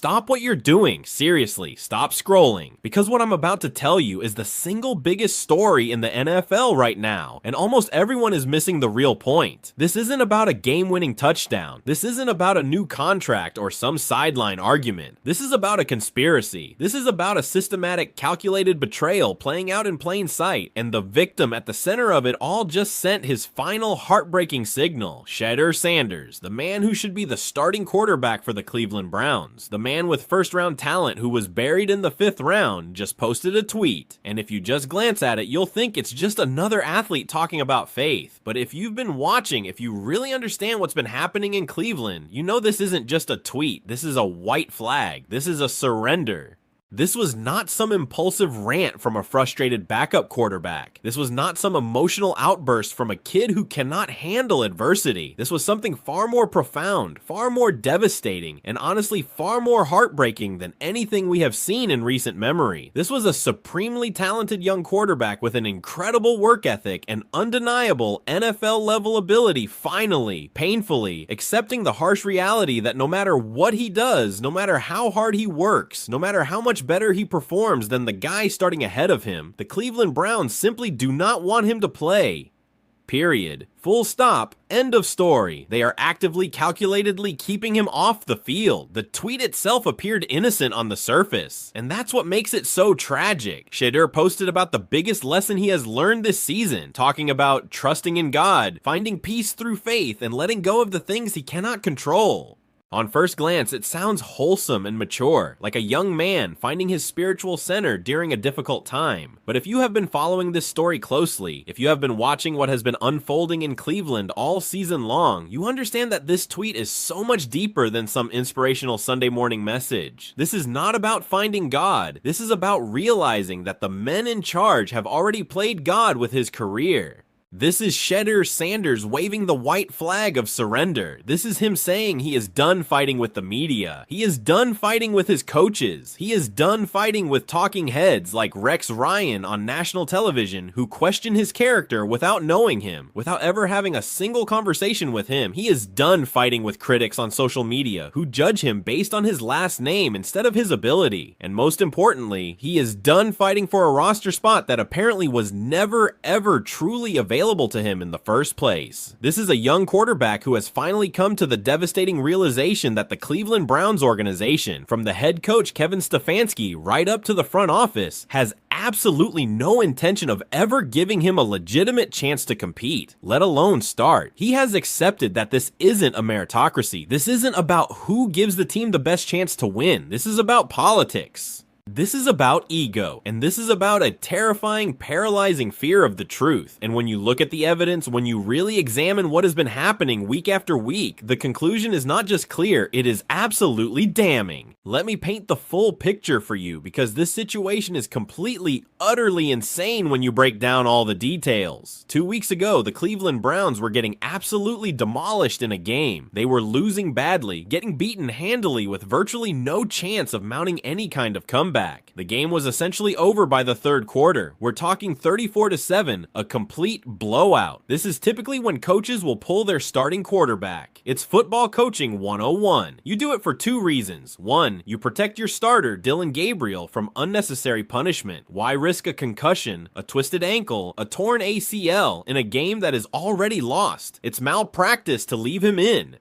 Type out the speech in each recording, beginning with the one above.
stop what you're doing. Seriously, stop scrolling. Because what I'm about to tell you is the single biggest story in the NFL right now, and almost everyone is missing the real point. This isn't about a game-winning touchdown. This isn't about a new contract or some sideline argument. This is about a conspiracy. This is about a systematic, calculated betrayal playing out in plain sight, and the victim at the center of it all just sent his final heartbreaking signal. Shedeur Sanders, the man who should be the starting quarterback for the Cleveland Browns, the man with first-round talent who was buried in the 5th round, just posted a tweet. And if you just glance at it, you'll think it's just another athlete talking about faith. But if you've been watching, if you really understand what's been happening in Cleveland, you know this isn't just a tweet. This is a white flag. This is a surrender. This was not some impulsive rant from a frustrated backup quarterback. This was not some emotional outburst from a kid who cannot handle adversity. This was something far more profound, far more devastating, and honestly far more heartbreaking than anything we have seen in recent memory. This was a supremely talented young quarterback with an incredible work ethic and undeniable NFL-level ability finally, painfully, accepting the harsh reality that no matter what he does, no matter how hard he works, no matter how much better he performs than the guy starting ahead of him, the Cleveland Browns simply do not want him to play. Period. Full stop. End of story. They are actively, calculatedly keeping him off the field. The tweet itself appeared innocent on the surface, and that's what makes it so tragic. Shedeur posted about the biggest lesson he has learned this season, talking about trusting in God, finding peace through faith, and letting go of the things he cannot control. On first glance, it sounds wholesome and mature, like a young man finding his spiritual center during a difficult time. But if you have been following this story closely, if you have been watching what has been unfolding in Cleveland all season long, you understand that this tweet is so much deeper than some inspirational Sunday morning message. This is not about finding God. This is about realizing that the men in charge have already played God with his career. This is Shedeur Sanders waving the white flag of surrender. This is him saying he is done fighting with the media. He is done fighting with his coaches. He is done fighting with talking heads like Rex Ryan on national television who question his character without knowing him, without ever having a single conversation with him. He is done fighting with critics on social media who judge him based on his last name instead of his ability. And most importantly, he is done fighting for a roster spot that apparently was never ever truly available to him in the first place. This is a young quarterback who has finally come to the devastating realization that the Cleveland Browns organization, from the head coach Kevin Stefanski right up to the front office, has absolutely no intention of ever giving him a legitimate chance to compete, let alone start. He has accepted that this isn't a meritocracy. This isn't about who gives the team the best chance to win. This is about politics. This is about ego, and this is about a terrifying, paralyzing fear of the truth. And when you look at the evidence, when you really examine what has been happening week after week, the conclusion is not just clear, it is absolutely damning. Let me paint the full picture for you, because this situation is completely, utterly insane when you break down all the details. 2 weeks ago, the Cleveland Browns were getting absolutely demolished in a game. They were losing badly, getting beaten handily with virtually no chance of mounting any kind of comeback. The game was essentially over by the third quarter. We're talking 34-7, a complete blowout. This is typically when coaches will pull their starting quarterback. It's football coaching 101. You do it for 2 reasons. 1, you protect your starter, Dillon Gabriel, from unnecessary punishment. Why risk a concussion, a twisted ankle, a torn ACL in a game that is already lost? It's malpractice to leave him in.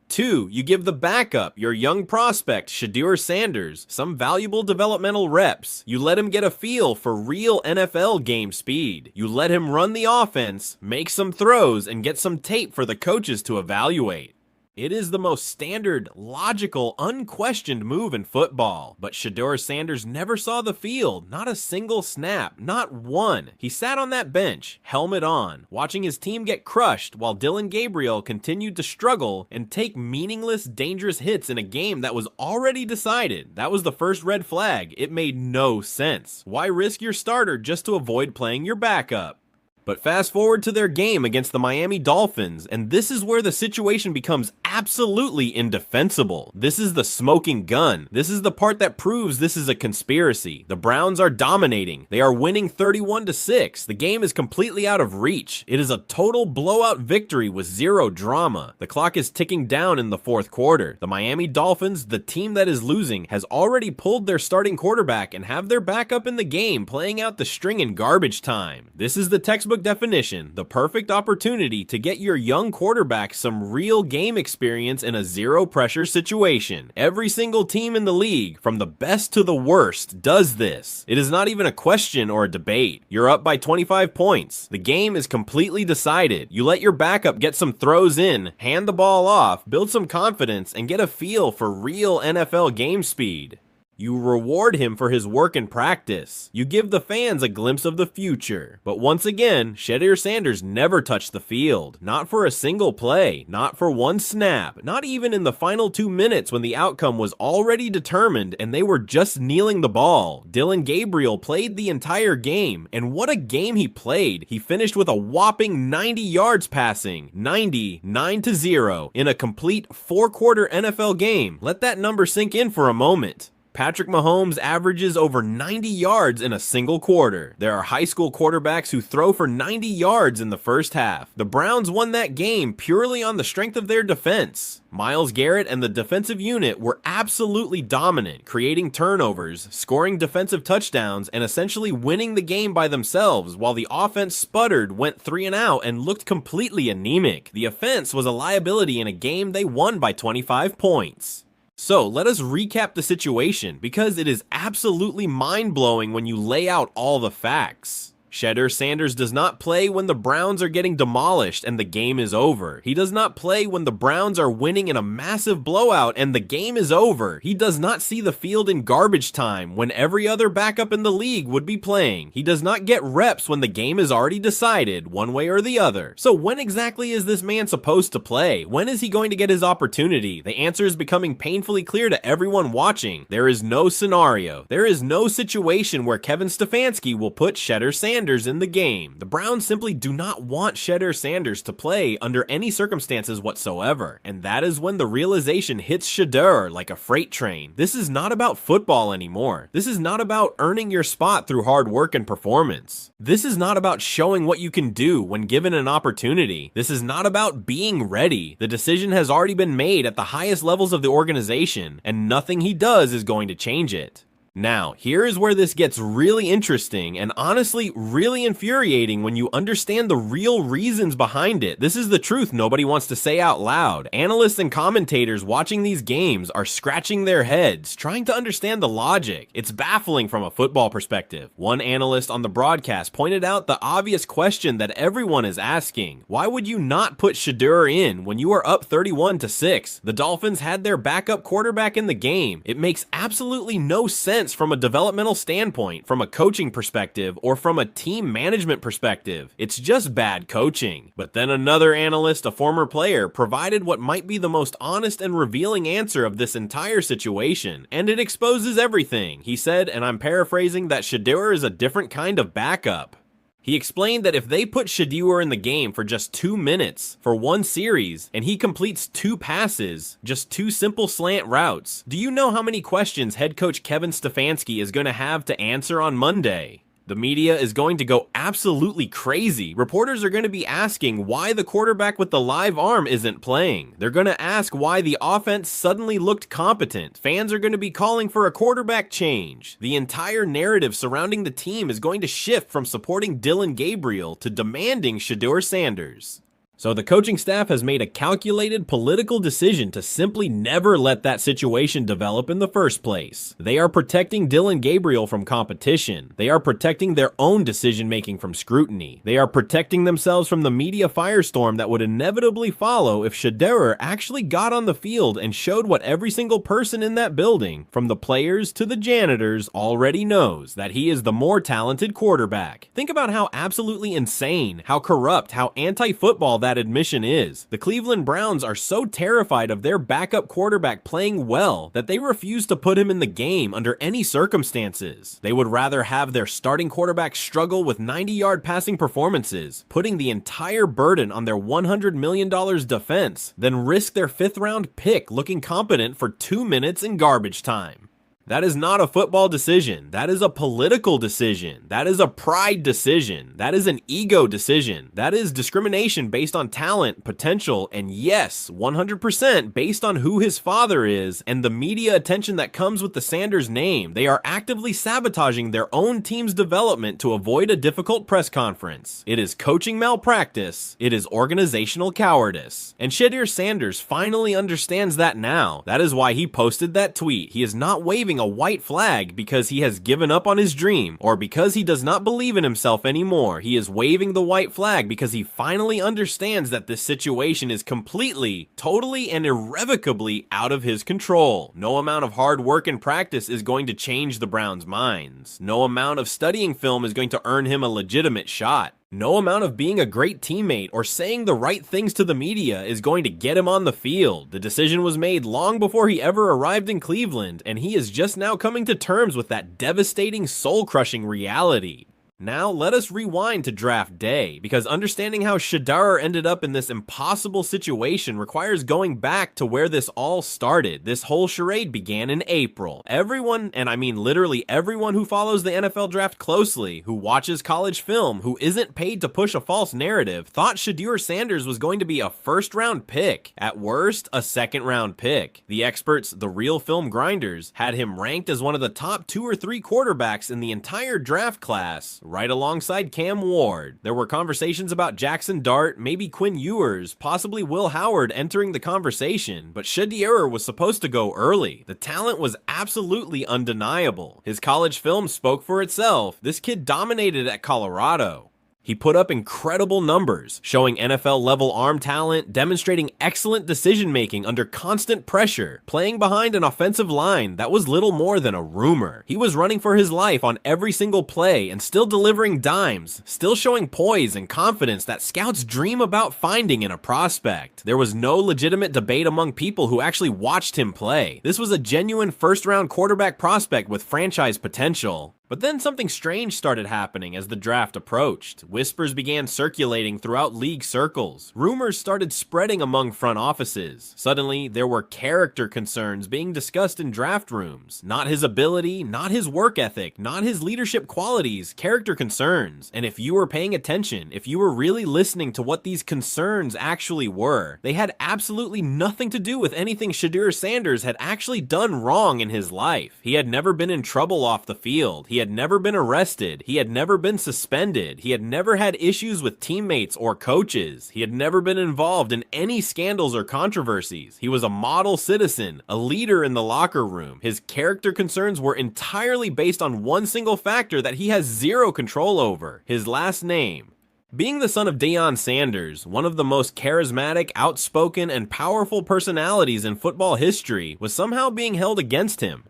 2, you give the backup, your young prospect, Shedeur Sanders, some valuable developmental reps. You let him get a feel for real NFL game speed. You let him run the offense, make some throws, and get some tape for the coaches to evaluate. It is the most standard, logical, unquestioned move in football. But Shedeur Sanders never saw the field, not a single snap, not one. He sat on that bench, helmet on, watching his team get crushed while Dillon Gabriel continued to struggle and take meaningless, dangerous hits in a game that was already decided. That was the first red flag. It made no sense. Why risk your starter just to avoid playing your backup? But fast forward to their game against the Miami Dolphins, and this is where the situation becomes absolutely indefensible. This is the smoking gun. This is the part that proves this is a conspiracy. The Browns are dominating. They are winning 31-6. The game is completely out of reach. It is a total blowout victory with zero drama. The clock is ticking down in the fourth quarter. The Miami Dolphins, the team that is losing, has already pulled their starting quarterback and have their backup in the game playing out the string in garbage time. This is the textbook definition, the perfect opportunity to get your young quarterback some real game experience in a zero pressure situation. Every single team in the league, from the best to the worst, does this. It is not even a question or a debate. You're up by 25 points. The game is completely decided. You let your backup get some throws in, hand the ball off, build some confidence, and get a feel for real NFL game speed. You reward him for his work and practice. You give the fans a glimpse of the future. But once again, Shedeur Sanders never touched the field. Not for a single play. Not for one snap. Not even in the final 2 minutes when the outcome was already determined and they were just kneeling the ball. Dillon Gabriel played the entire game. And what a game he played. He finished with a whopping 90 yards passing. 90, 9-0 in a complete 4-quarter NFL game. Let that number sink in for a moment. Patrick Mahomes averages over 90 yards in a single quarter. There are high school quarterbacks who throw for 90 yards in the first half. The Browns won that game purely on the strength of their defense. Myles Garrett and the defensive unit were absolutely dominant, creating turnovers, scoring defensive touchdowns, and essentially winning the game by themselves, while the offense sputtered, went 3 and out, and looked completely anemic. The offense was a liability in a game they won by 25 points. So let us recap the situation, because it is absolutely mind-blowing when you lay out all the facts. Shedeur Sanders does not play when the Browns are getting demolished and the game is over. He does not play when the Browns are winning in a massive blowout and the game is over. He does not see the field in garbage time when every other backup in the league would be playing. He does not get reps when the game is already decided, one way or the other. So when exactly is this man supposed to play? When is he going to get his opportunity? The answer is becoming painfully clear to everyone watching. There is no scenario. There is no situation where Kevin Stefanski will put Shedeur Sanders in the game. The Browns simply do not want Shedeur Sanders to play under any circumstances whatsoever, and that is when the realization hits Shedeur like a freight train. This is not about football anymore. This is not about earning your spot through hard work and performance. This is not about showing what you can do when given an opportunity. This is not about being ready. The decision has already been made at the highest levels of the organization, and nothing he does is going to change it. Now, here is where this gets really interesting and honestly really infuriating when you understand the real reasons behind it. This is the truth nobody wants to say out loud. Analysts and commentators watching these games are scratching their heads, trying to understand the logic. It's baffling from a football perspective. One analyst on the broadcast pointed out the obvious question that everyone is asking. Why would you not put Shedeur in when you are up 31-6? The Dolphins had their backup quarterback in the game. It makes absolutely no sense from a developmental standpoint, from a coaching perspective, or from a team management perspective. It's just bad coaching. But then another analyst, a former player, provided what might be the most honest and revealing answer of this entire situation, and it exposes everything. He said, and I'm paraphrasing, that Shedeur is a different kind of backup. He explained that if they put Shedeur in the game for just 2 minutes for one series and he completes 2 passes, just 2 simple slant routes, do you know how many questions head coach Kevin Stefanski is going to have to answer on Monday? The media is going to go absolutely crazy. Reporters are going to be asking why the quarterback with the live arm isn't playing. They're going to ask why the offense suddenly looked competent. Fans are going to be calling for a quarterback change. The entire narrative surrounding the team is going to shift from supporting Dillon Gabriel to demanding Shedeur Sanders. So the coaching staff has made a calculated political decision to simply never let that situation develop in the first place. They are protecting Dillon Gabriel from competition. They are protecting their own decision-making from scrutiny. They are protecting themselves from the media firestorm that would inevitably follow if Shedeur actually got on the field and showed what every single person in that building, from the players to the janitors, already knows, that he is the more talented quarterback. Think about how absolutely insane, how corrupt, how anti-football that that admission is. The Cleveland Browns are so terrified of their backup quarterback playing well that they refuse to put him in the game under any circumstances. They would rather have their starting quarterback struggle with 90-yard passing performances, putting the entire burden on their $100 million defense, than risk their 5th-round pick looking competent for 2 minutes in garbage time. That is not a football decision. That is a political decision. That is a pride decision. That is an ego decision. That is discrimination based on talent, potential, and yes, 100% based on who his father is and the media attention that comes with the Sanders name. They are actively sabotaging their own team's development to avoid a difficult press conference. It is coaching malpractice. It is organizational cowardice. And Shedeur Sanders finally understands that now. That is why he posted that tweet. He is not waving a white flag because he has given up on his dream or because he does not believe in himself anymore. He is waving the white flag because he finally understands that this situation is completely, totally, and irrevocably out of his control. No amount of hard work and practice is going to change the Browns' minds. No amount of studying film is going to earn him a legitimate shot. No amount of being a great teammate or saying the right things to the media is going to get him on the field. The decision was made long before he ever arrived in Cleveland, and he is just now coming to terms with that devastating, soul-crushing reality. Now, let us rewind to draft day, because understanding how Shedeur ended up in this impossible situation requires going back to where this all started. This whole charade began in April. Everyone, and I mean literally everyone who follows the NFL draft closely, who watches college film, who isn't paid to push a false narrative, thought Shedeur Sanders was going to be a 1st-round pick. At worst, a 2nd-round pick. The experts, the real film grinders, had him ranked as one of the top 2 or 3 quarterbacks in the entire draft class, right alongside Cam Ward. There were conversations about Jackson Dart, maybe Quinn Ewers, possibly Will Howard entering the conversation, but Shedeur was supposed to go early. The talent was absolutely undeniable. His college film spoke for itself. This kid dominated at Colorado. He put up incredible numbers, showing NFL-level arm talent, demonstrating excellent decision-making under constant pressure, playing behind an offensive line that was little more than a rumor. He was running for his life on every single play and still delivering dimes, still showing poise and confidence that scouts dream about finding in a prospect. There was no legitimate debate among people who actually watched him play. This was a genuine 1st-round quarterback prospect with franchise potential. But then something strange started happening as the draft approached. Whispers began circulating throughout league circles. Rumors started spreading among front offices. Suddenly, there were character concerns being discussed in draft rooms. Not his ability, not his work ethic, not his leadership qualities, character concerns. And if you were paying attention, if you were really listening to what these concerns actually were, they had absolutely nothing to do with anything Shedeur Sanders had actually done wrong in his life. He had never been in trouble off the field. He had never been arrested. He had never been suspended. He had never had issues with teammates or coaches. He had never been involved in any scandals or controversies. He was a model citizen, a leader in the locker room. His character concerns were entirely based on one single factor that he has zero control over: his last name. Being the son of Deion Sanders, one of the most charismatic, outspoken, and powerful personalities in football history, was somehow being held against him.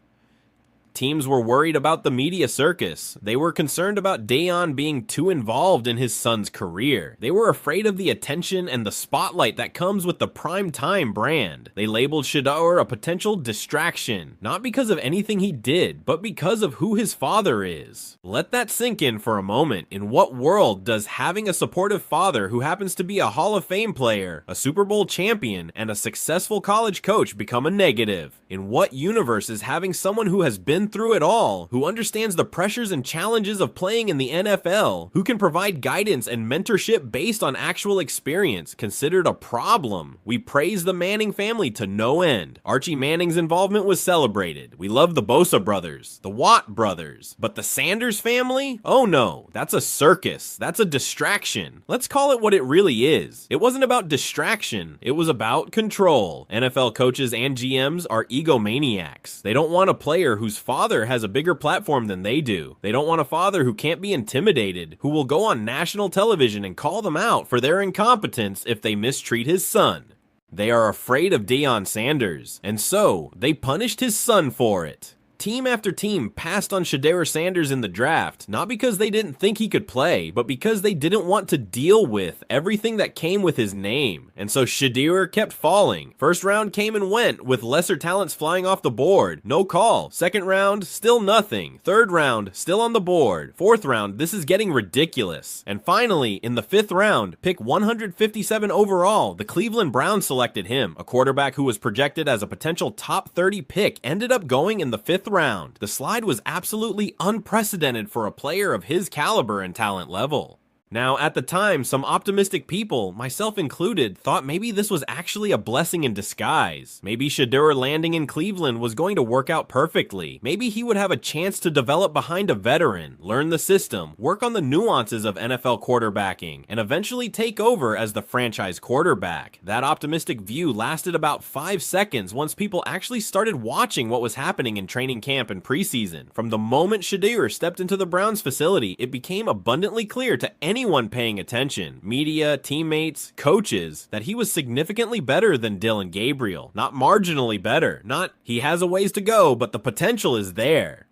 Teams were worried about the media circus. They were concerned about Deion being too involved in his son's career. They were afraid of the attention and the spotlight that comes with the prime-time brand. They labeled Shedeur a potential distraction, not because of anything he did, but because of who his father is. Let that sink in for a moment. In what world does having a supportive father who happens to be a Hall of Fame player, a Super Bowl champion, and a successful college coach become a negative? In what universe is having someone who has been through it all, who understands the pressures and challenges of playing in the NFL, who can provide guidance and mentorship based on actual experience, considered a problem? We praise the Manning family to no end. Archie Manning's involvement was celebrated. We love the Bosa brothers, the Watt brothers. But the Sanders family? Oh no, that's a circus. That's a distraction. Let's call it what it really is. It wasn't about distraction. It was about control. NFL coaches and GMs are egomaniacs. They don't want a player whose father has a bigger platform than they do. They don't want a father who can't be intimidated, who will go on national television and call them out for their incompetence if they mistreat his son. They are afraid of Deion Sanders, and so they punished his son for it. Team after team passed on Shedeur Sanders in the draft, not because they didn't think he could play, but because they didn't want to deal with everything that came with his name. And so Shedeur kept falling. First round came and went, with lesser talents flying off the board. No call. Second round, still nothing. Third round, still on the board. Fourth round, this is getting ridiculous. And finally, in the fifth round, pick 157 overall, the Cleveland Browns selected him. A quarterback who was projected as a potential top 30 pick ended up going in the fifth round. The slide was absolutely unprecedented for a player of his caliber and talent level. Now, at the time, some optimistic people, myself included, thought maybe this was actually a blessing in disguise. Maybe Shedeur landing in Cleveland was going to work out perfectly. Maybe he would have a chance to develop behind a veteran, learn the system, work on the nuances of NFL quarterbacking, and eventually take over as the franchise quarterback. That optimistic view lasted about 5 seconds once people actually started watching what was happening in training camp and preseason. From the moment Shedeur stepped into the Browns facility, it became abundantly clear to anyone paying attention, media, teammates, coaches, that he was significantly better than Dillon Gabriel. Not marginally better, not he has a ways to go, but the potential is there.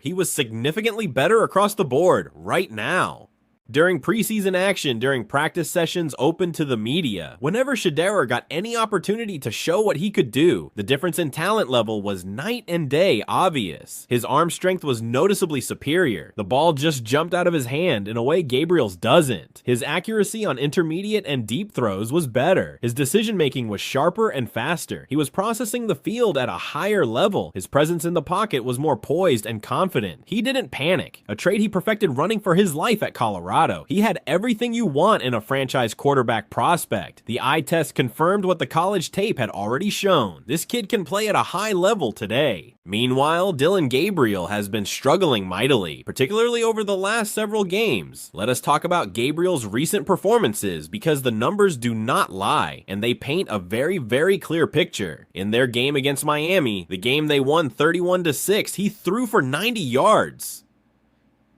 He was significantly better across the board right now. During preseason action, during practice sessions open to the media, whenever Shedeur got any opportunity to show what he could do, the difference in talent level was night and day obvious. His arm strength was noticeably superior. The ball just jumped out of his hand in a way Gabriel's doesn't. His accuracy on intermediate and deep throws was better. His decision making was sharper and faster. He was processing the field at a higher level. His presence in the pocket was more poised and confident. He didn't panic, a trait he perfected running for his life at Colorado. He had everything you want in a franchise quarterback prospect. The eye test confirmed what the college tape had already shown. This kid can play at a high level today. Meanwhile, Dillon Gabriel has been struggling mightily, particularly over the last several games. Let us talk about Gabriel's recent performances, because the numbers do not lie, and they paint a very, very clear picture. In their game against Miami, the game they won 31-6, he threw for 90 yards.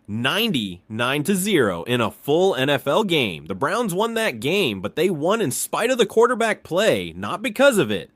99-0 in a full NFL game. The Browns won that game, but they won in spite of the quarterback play, not because of it.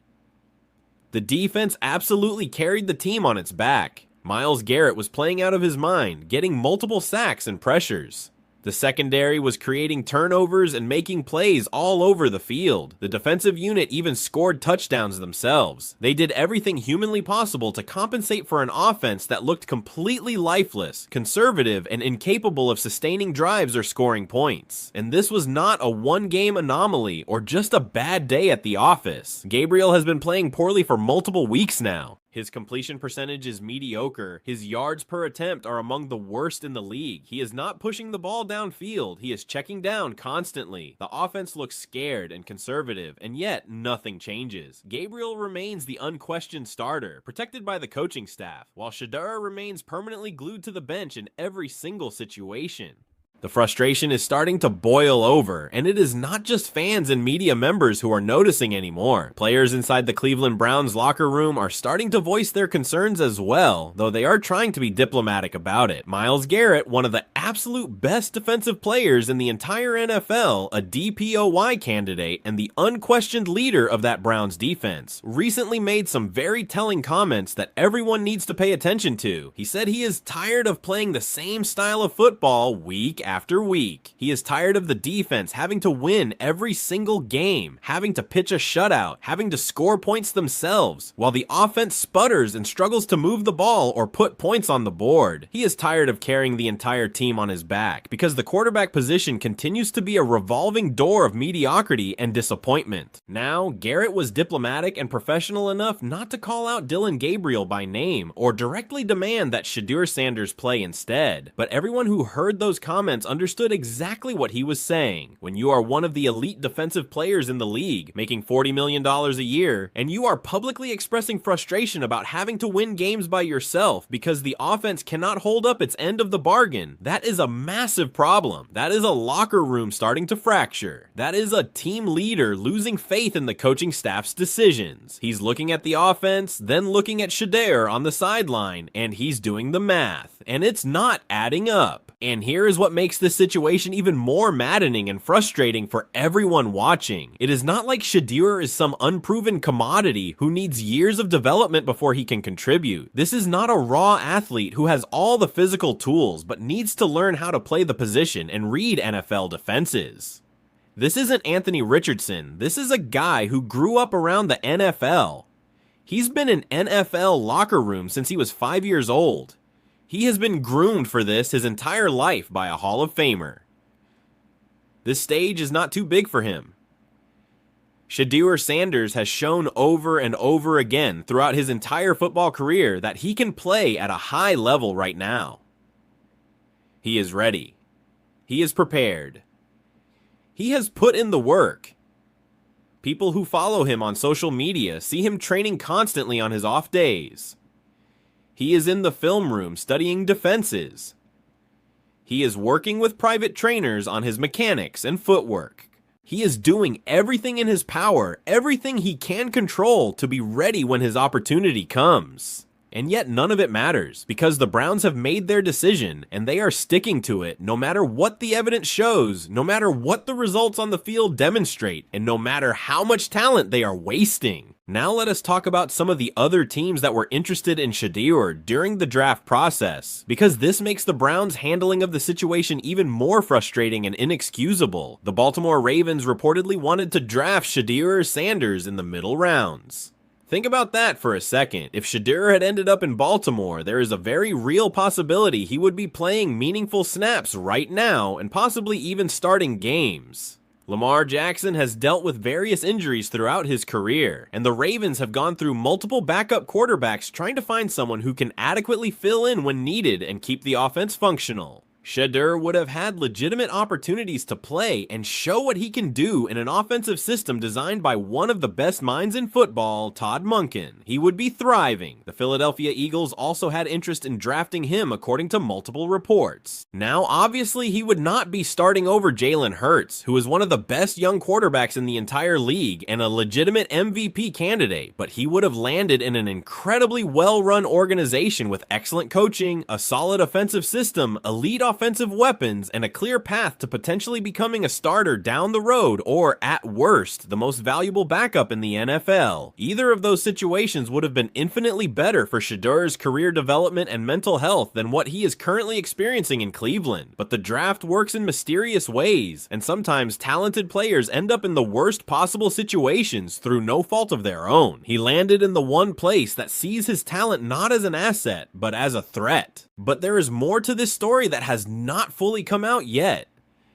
The defense absolutely carried the team on its back. Myles Garrett was playing out of his mind, getting multiple sacks and pressures. The secondary was creating turnovers and making plays all over the field. The defensive unit even scored touchdowns themselves. They did everything humanly possible to compensate for an offense that looked completely lifeless, conservative, and incapable of sustaining drives or scoring points. And this was not a one-game anomaly or just a bad day at the office. Gabriel has been playing poorly for multiple weeks now. His completion percentage is mediocre. His yards per attempt are among the worst in the league. He is not pushing the ball downfield. He is checking down constantly. The offense looks scared and conservative, and yet nothing changes. Gabriel remains the unquestioned starter, protected by the coaching staff, while Shedeur remains permanently glued to the bench in every single situation. The frustration is starting to boil over, and it is not just fans and media members who are noticing anymore. Players inside the Cleveland Browns locker room are starting to voice their concerns as well, though they are trying to be diplomatic about it. Myles Garrett, one of the absolute best defensive players in the entire NFL, a DPOY candidate, and the unquestioned leader of that Browns defense, recently made some very telling comments that everyone needs to pay attention to. He said he is tired of playing the same style of football week after week. He is tired of the defense having to win every single game, having to pitch a shutout, having to score points themselves, while the offense sputters and struggles to move the ball or put points on the board. He is tired of carrying the entire team on his back, because the quarterback position continues to be a revolving door of mediocrity and disappointment. Now, Garrett was diplomatic and professional enough not to call out Dillon Gabriel by name or directly demand that Shedeur Sanders play instead, but everyone who heard those comments understood exactly what he was saying. When you are one of the elite defensive players in the league, making $40 million a year, and you are publicly expressing frustration about having to win games by yourself because the offense cannot hold up its end of the bargain, that That is a massive problem. That is a locker room starting to fracture. That is a team leader losing faith in the coaching staff's decisions. He's looking at the offense, then looking at Shedeur on the sideline, and he's doing the math, and it's not adding up. And here is what makes this situation even more maddening and frustrating for everyone watching. It is not like Shedeur is some unproven commodity who needs years of development before he can contribute. This is not a raw athlete who has all the physical tools but needs to learn how to play the position and read NFL defenses. This isn't Anthony Richardson. This is a guy who grew up around the NFL. He's been in NFL locker rooms since he was 5 years old. He has been groomed for this his entire life by a Hall of Famer. This stage is not too big for him. Shedeur Sanders has shown over and over again throughout his entire football career that he can play at a high level right now. He is ready. He is prepared. He has put in the work. People who follow him on social media see him training constantly on his off days. He is in the film room studying defenses. He is working with private trainers on his mechanics and footwork. He is doing everything in his power, everything he can control to be ready when his opportunity comes. And yet none of it matters, because the Browns have made their decision, and they are sticking to it no matter what the evidence shows, no matter what the results on the field demonstrate, and no matter how much talent they are wasting. Now let us talk about some of the other teams that were interested in Shedeur during the draft process, because this makes the Browns' handling of the situation even more frustrating and inexcusable. The Baltimore Ravens reportedly wanted to draft Shedeur Sanders in the middle rounds. Think about that for a second. If Shedeur had ended up in Baltimore, there is a very real possibility he would be playing meaningful snaps right now and possibly even starting games. Lamar Jackson has dealt with various injuries throughout his career, and the Ravens have gone through multiple backup quarterbacks trying to find someone who can adequately fill in when needed and keep the offense functional. Shedeur would have had legitimate opportunities to play and show what he can do in an offensive system designed by one of the best minds in football, Todd Monken. He would be thriving. The Philadelphia Eagles also had interest in drafting him according to multiple reports. Now, obviously, he would not be starting over Jalen Hurts, who is one of the best young quarterbacks in the entire league and a legitimate MVP candidate, but he would have landed in an incredibly well-run organization with excellent coaching, a solid offensive system, elite offensive weapons, and a clear path to potentially becoming a starter down the road, or at worst, the most valuable backup in the NFL. Either of those situations would have been infinitely better for Shedeur's career development and mental health than what he is currently experiencing in Cleveland. But the draft works in mysterious ways, and sometimes talented players end up in the worst possible situations through no fault of their own. He landed in the one place that sees his talent not as an asset, but as a threat. But there is more to this story that has not fully come out yet,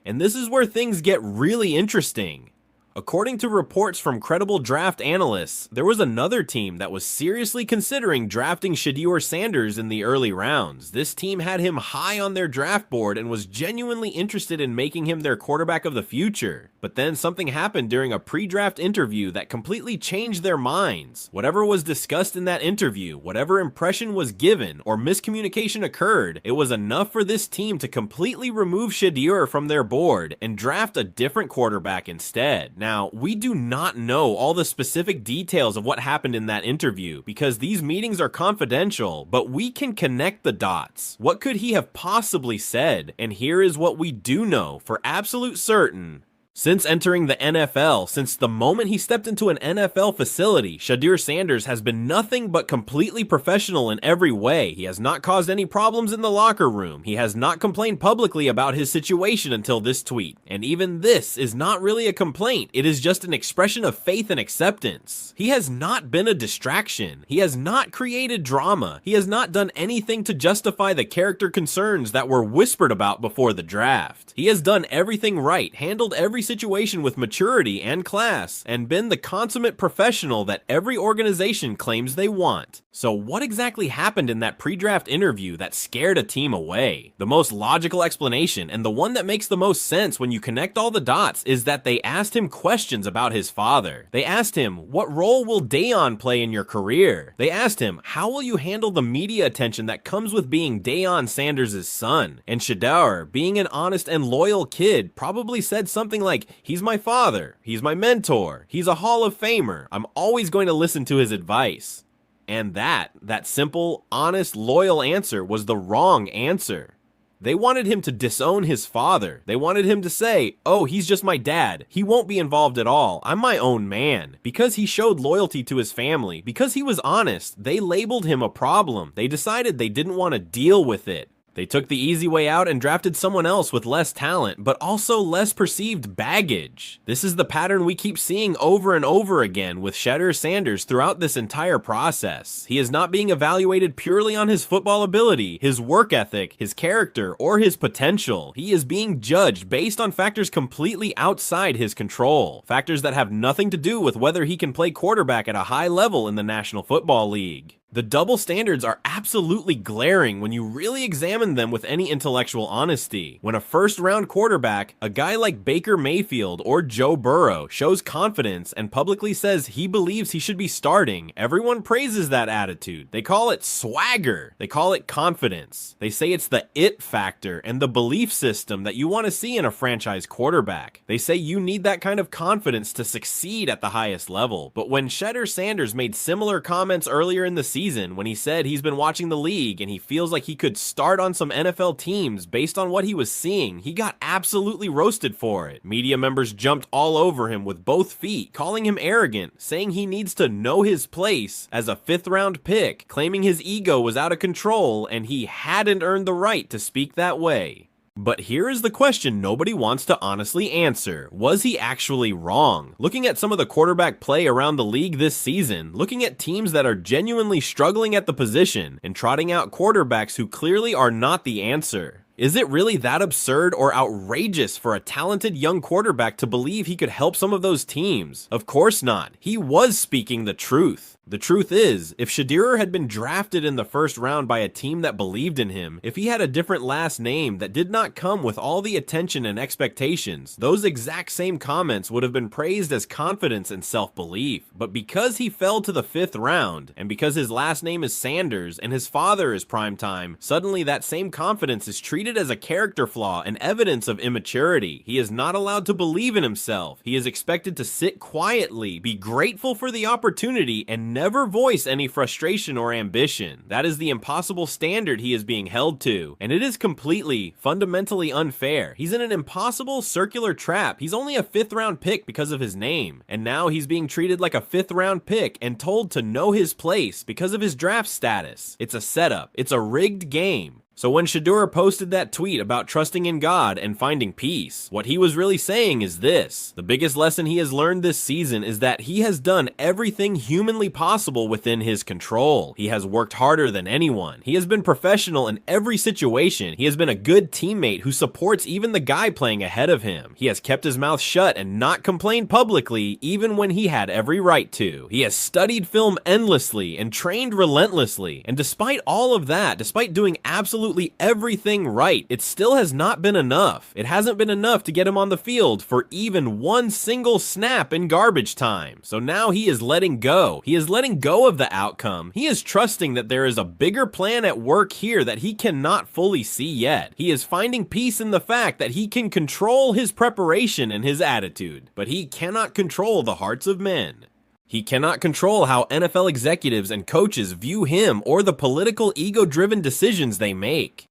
and this is where things get really interesting. According to reports from credible draft analysts, there was another team that was seriously considering drafting Shedeur Sanders in the early rounds. This team had him high on their draft board and was genuinely interested in making him their quarterback of the future. But then something happened during a pre-draft interview that completely changed their minds. Whatever was discussed in that interview, whatever impression was given or miscommunication occurred, it was enough for this team to completely remove Shedeur from their board and draft a different quarterback instead. Now, we do not know all the specific details of what happened in that interview because these meetings are confidential, but we can connect the dots. What could he have possibly said? And here is what we do know for absolute certain. Since entering the NFL, since the moment he stepped into an NFL facility, Shedeur Sanders has been nothing but completely professional in every way. He has not caused any problems in the locker room. He has not complained publicly about his situation until this tweet. And even this is not really a complaint. It is just an expression of faith and acceptance. He has not been a distraction. He has not created drama. He has not done anything to justify the character concerns that were whispered about before the draft. He has done everything right, handled every situation with maturity and class, and been the consummate professional that every organization claims they want. So what exactly happened in that pre-draft interview that scared a team away? The most logical explanation, and the one that makes the most sense when you connect all the dots, is that they asked him questions about his father. They asked him, what role will Deion play in your career? They asked him, how will you handle the media attention that comes with being Deion Sanders' son? And Shedeur, being an honest and loyal kid, probably said something like, he's my father, he's my mentor, he's a Hall of Famer, I'm always going to listen to his advice. And that simple, honest, loyal answer was the wrong answer. They wanted him to disown his father. They wanted him to say, oh, he's just my dad. He won't be involved at all. I'm my own man. Because he showed loyalty to his family, because he was honest, they labeled him a problem. They decided they didn't want to deal with it. They took the easy way out and drafted someone else with less talent, but also less perceived baggage. This is the pattern we keep seeing over and over again with Shedeur Sanders throughout this entire process. He is not being evaluated purely on his football ability, his work ethic, his character, or his potential. He is being judged based on factors completely outside his control. Factors that have nothing to do with whether he can play quarterback at a high level in the National Football League. The double standards are absolutely glaring when you really examine them with any intellectual honesty. When a first-round quarterback, a guy like Baker Mayfield or Joe Burrow, shows confidence and publicly says he believes he should be starting, everyone praises that attitude. They call it swagger. They call it confidence. They say it's the it factor and the belief system that you want to see in a franchise quarterback. They say you need that kind of confidence to succeed at the highest level. But when Shedeur Sanders made similar comments earlier in the season, when he said he's been watching the league and he feels like he could start on some NFL teams based on what he was seeing, he got absolutely roasted for it. Media members jumped all over him with both feet, calling him arrogant, saying he needs to know his place as a 5th-round pick, claiming his ego was out of control and he hadn't earned the right to speak that way. But here is the question nobody wants to honestly answer. Was he actually wrong? Looking at some of the quarterback play around the league this season, looking at teams that are genuinely struggling at the position, and trotting out quarterbacks who clearly are not the answer. Is it really that absurd or outrageous for a talented young quarterback to believe he could help some of those teams? Of course not. He was speaking the truth. The truth is, if Shedeur had been drafted in the first round by a team that believed in him, if he had a different last name that did not come with all the attention and expectations, those exact same comments would have been praised as confidence and self-belief. But because he fell to the 5th round, and because his last name is Sanders and his father is primetime, suddenly that same confidence is treated as a character flaw and evidence of immaturity. He is not allowed to believe in himself. He is expected to sit quietly, be grateful for the opportunity, and never voice any frustration or ambition. That is the impossible standard he is being held to, and it is completely, fundamentally unfair. He's in an impossible circular trap. He's only a 5th-round pick because of his name, and now he's being treated like a 5th-round pick and told to know his place because of his draft status. It's a setup. It's a rigged game. So when Shedeur posted that tweet about trusting in God and finding peace, what he was really saying is this: the biggest lesson he has learned this season is that he has done everything humanly possible within his control. He has worked harder than anyone. He has been professional in every situation. He has been a good teammate who supports even the guy playing ahead of him. He has kept his mouth shut and not complained publicly even when he had every right to. He has studied film endlessly and trained relentlessly. And despite all of that, despite doing absolutely everything right, it still has not been enough. It hasn't been enough to get him on the field for even one single snap in garbage time. So now he is letting go. He is letting go of the outcome. He is trusting that there is a bigger plan at work here that he cannot fully see yet. He is finding peace in the fact that he can control his preparation and his attitude, but he cannot control the hearts of men. He cannot control how NFL executives and coaches view him or the political ego-driven decisions they make.